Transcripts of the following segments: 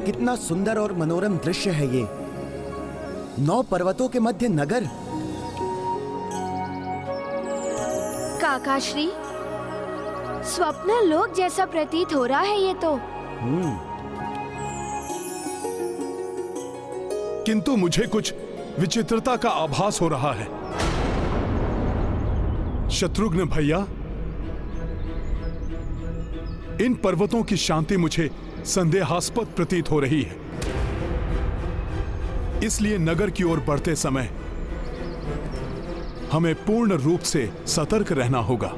कितना सुंदर और मनोरम दृश्य है ये। 9 पर्वतों के मध्य नगर। काकाश्री, स्वप्न लोक जैसा प्रतीत हो रहा है ये तो। किंतु मुझे कुछ विचित्रता का आभास हो रहा है। शत्रुघ्न भैया, इन पर्वतों की शांति मुझे संदेहास्पद प्रतीत हो रही है। इसलिए नगर की ओर बढ़ते समय हमें पूर्ण रूप से सतर्क रहना होगा।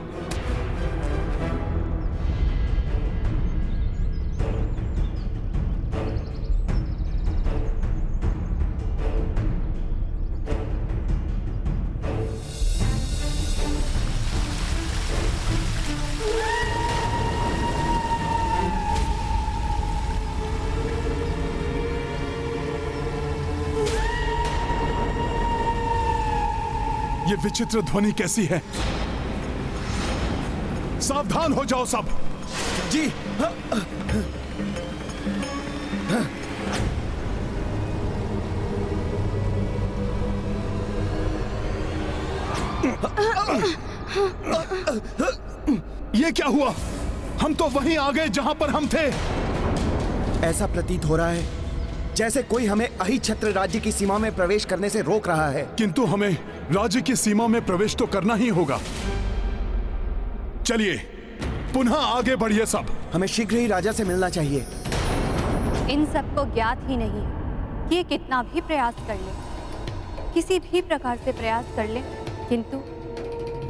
ये विचित्र ध्वनि कैसी है? सावधान हो जाओ सब। जी। ये क्या हुआ? हम तो वहीं आ गए जहां पर हम थे। ऐसा प्रतीत हो रहा है जैसे कोई हमें अहिछत्र राज्य की सीमा में प्रवेश करने से रोक रहा है। किंतु हमें राज्य की सीमा में प्रवेश तो करना ही होगा। चलिए पुनः आगे बढ़िए सब। हमें शीघ्र ही राजा से मिलना चाहिए। इन सबको ज्ञात ही नहीं कि ये कितना भी प्रयास कर ले, किसी भी प्रकार से प्रयास कर ले, किंतु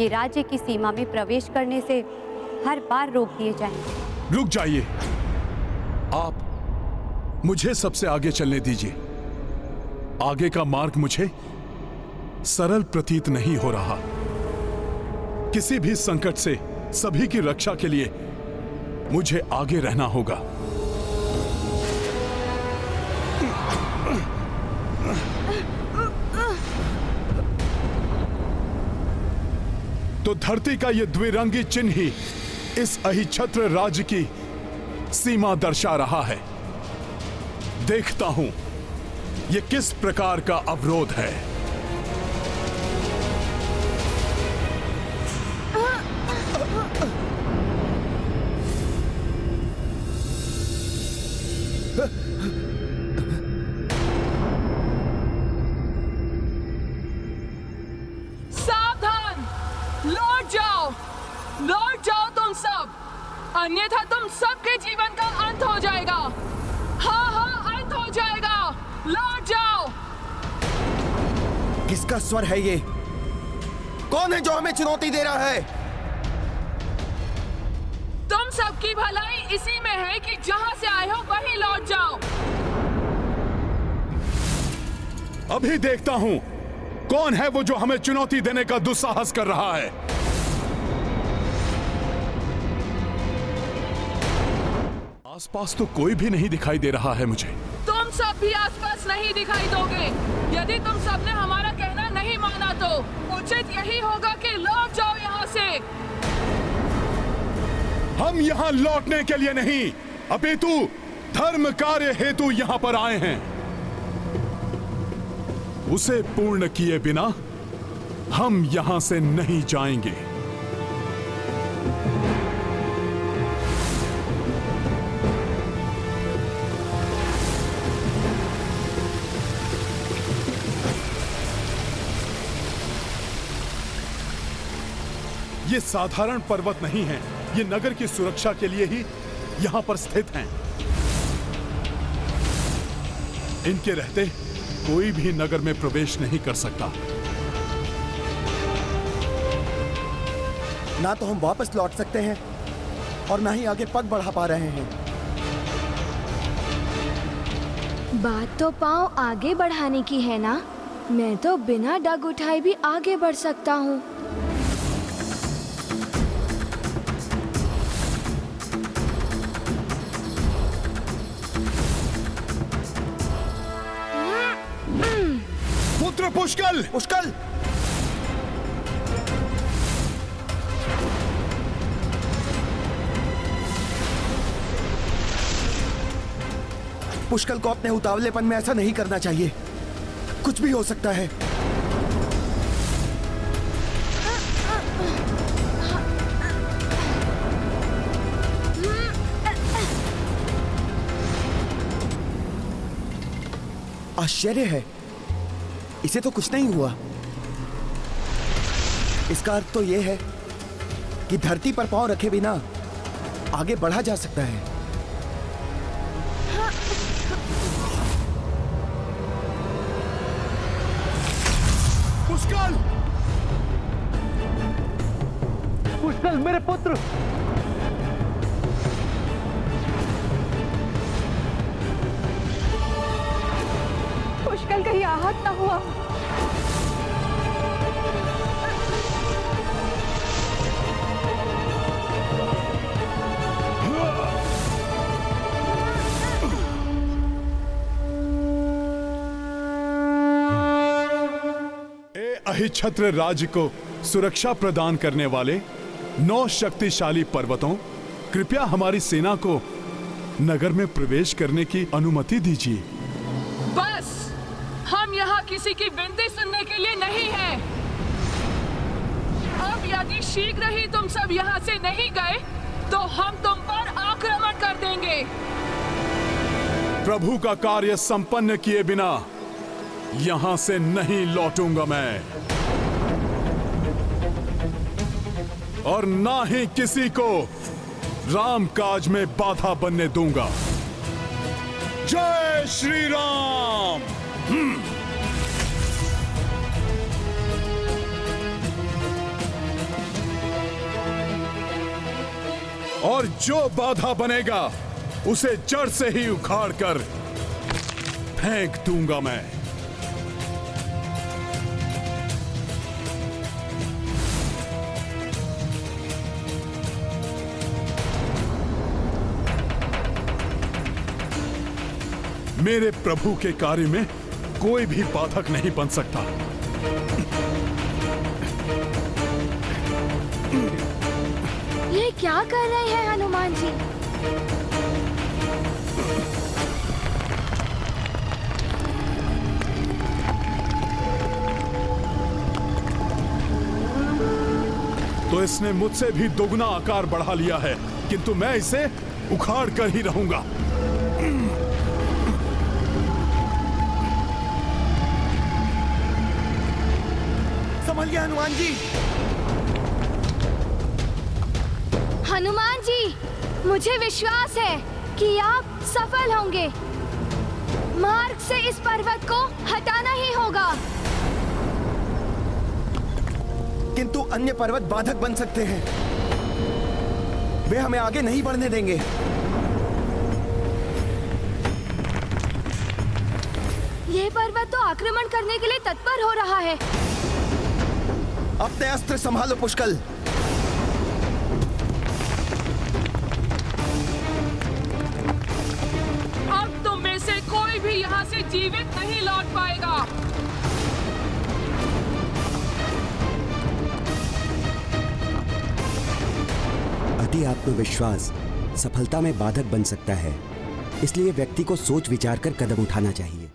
ये राज्य की सीमा में प्रवेश करने से हर बार रोक दिए जाएंगे। रुक जाइए, आप मुझे सबसे आगे चलने दीजिए। आगे का मार्ग मुझे सरल प्रतीत नहीं हो रहा। किसी भी संकट से सभी की रक्षा के लिए मुझे आगे रहना होगा। तो धरती का यह द्विरंगी चिन्ह ही इस अहिछत्र राज्य की सीमा दर्शा रहा है। देखता हूं यह किस प्रकार का अवरोध है। सावधान! लौट जाओ तुम सब, अन्यथा तुम सबके जीवन का अंत हो जाएगा। हाँ, अंत हो जाएगा। लौट जाओ। किसका स्वर है ये? कौन है जो हमें चुनौती दे रहा है? तुम सबकी भलाई इसी में है कि जहां से आए हो वहीं लौट जाओ। अभी देखता हूं कौन है वो जो हमें चुनौती देने का दुस्साहस कर रहा है। आसपास तो कोई भी नहीं दिखाई दे रहा है मुझे। तुम सब भी आसपास नहीं दिखाई दोगे। यदि तुम सबने हमारा कहना नहीं माना तो उचित यही होगा कि लौट जाओ यहाँ से। हम यहाँ लौटने के लिए नहीं, अपितु धर्म कार्य हेतु यहाँ पर आए हैं। उसे पूर्ण किए बिना हम यहाँ से नहीं जाएंगे। ये साधारण पर्वत नहीं है, ये नगर की सुरक्षा के लिए ही यहां पर स्थित हैं। इनके रहते कोई भी नगर में प्रवेश नहीं कर सकता। ना तो हम वापस लौट सकते हैं और ना ही आगे पग बढ़ा पा रहे हैं। बात तो पाँव आगे बढ़ाने की है ना। मैं तो बिना डग उठाए भी आगे बढ़ सकता हूँ। पुत्र पुष्कल! पुष्कल! पुष्कल को अपने उतावलेपन में ऐसा नहीं करना चाहिए। कुछ भी हो सकता है। आश्चर्य है, इसे तो कुछ नहीं हुआ। इसका अर्थ तो यह है कि धरती पर पांव रखे बिना आगे बढ़ा जा सकता है। पुष्कल! पुष्कल मेरे पुत्र! पुष्कल कहीं आहत ना हुआ। अहिछत्र राज्य को सुरक्षा प्रदान करने वाले 9 शक्तिशाली पर्वतों, कृपया हमारी सेना को नगर में प्रवेश करने की अनुमति दीजिए। बस, हम यहाँ किसी की विनती सुनने के लिए नहीं हैं। अब यदि शीघ्र ही तुम सब यहाँ से नहीं गए तो हम तुम पर आक्रमण कर देंगे। प्रभु का कार्य संपन्न किए बिना यहां से नहीं लौटूंगा मैं, और ना ही किसी को राम काज में बाधा बनने दूंगा। जय श्री राम। और जो बाधा बनेगा उसे जड़ से ही उखाड़ कर फेंक दूंगा मैं। मेरे प्रभु के कार्य में कोई भी बाधक नहीं बन सकता। ये क्या कर रहे हैं हनुमान जी? तो इसने मुझसे भी दोगुना आकार बढ़ा लिया है, किंतु मैं इसे उखाड़ कर ही रहूंगा। संभल गया हनुमान जी। हनुमान जी, मुझे विश्वास है कि आप सफल होंगे। मार्ग से इस पर्वत को हटाना ही होगा। किंतु अन्य पर्वत बाधक बन सकते हैं, वे हमें आगे नहीं बढ़ने देंगे। ये पर्वत तो आक्रमण करने के लिए तत्पर हो रहा है। अपने अस्त्र संभालो पुष्कल। अब तुम में से कोई भी यहाँ से जीवित नहीं लौट पाएगा। अति आत्मविश्वास सफलता में बाधक बन सकता है, इसलिए व्यक्ति को सोच विचार कर कदम उठाना चाहिए।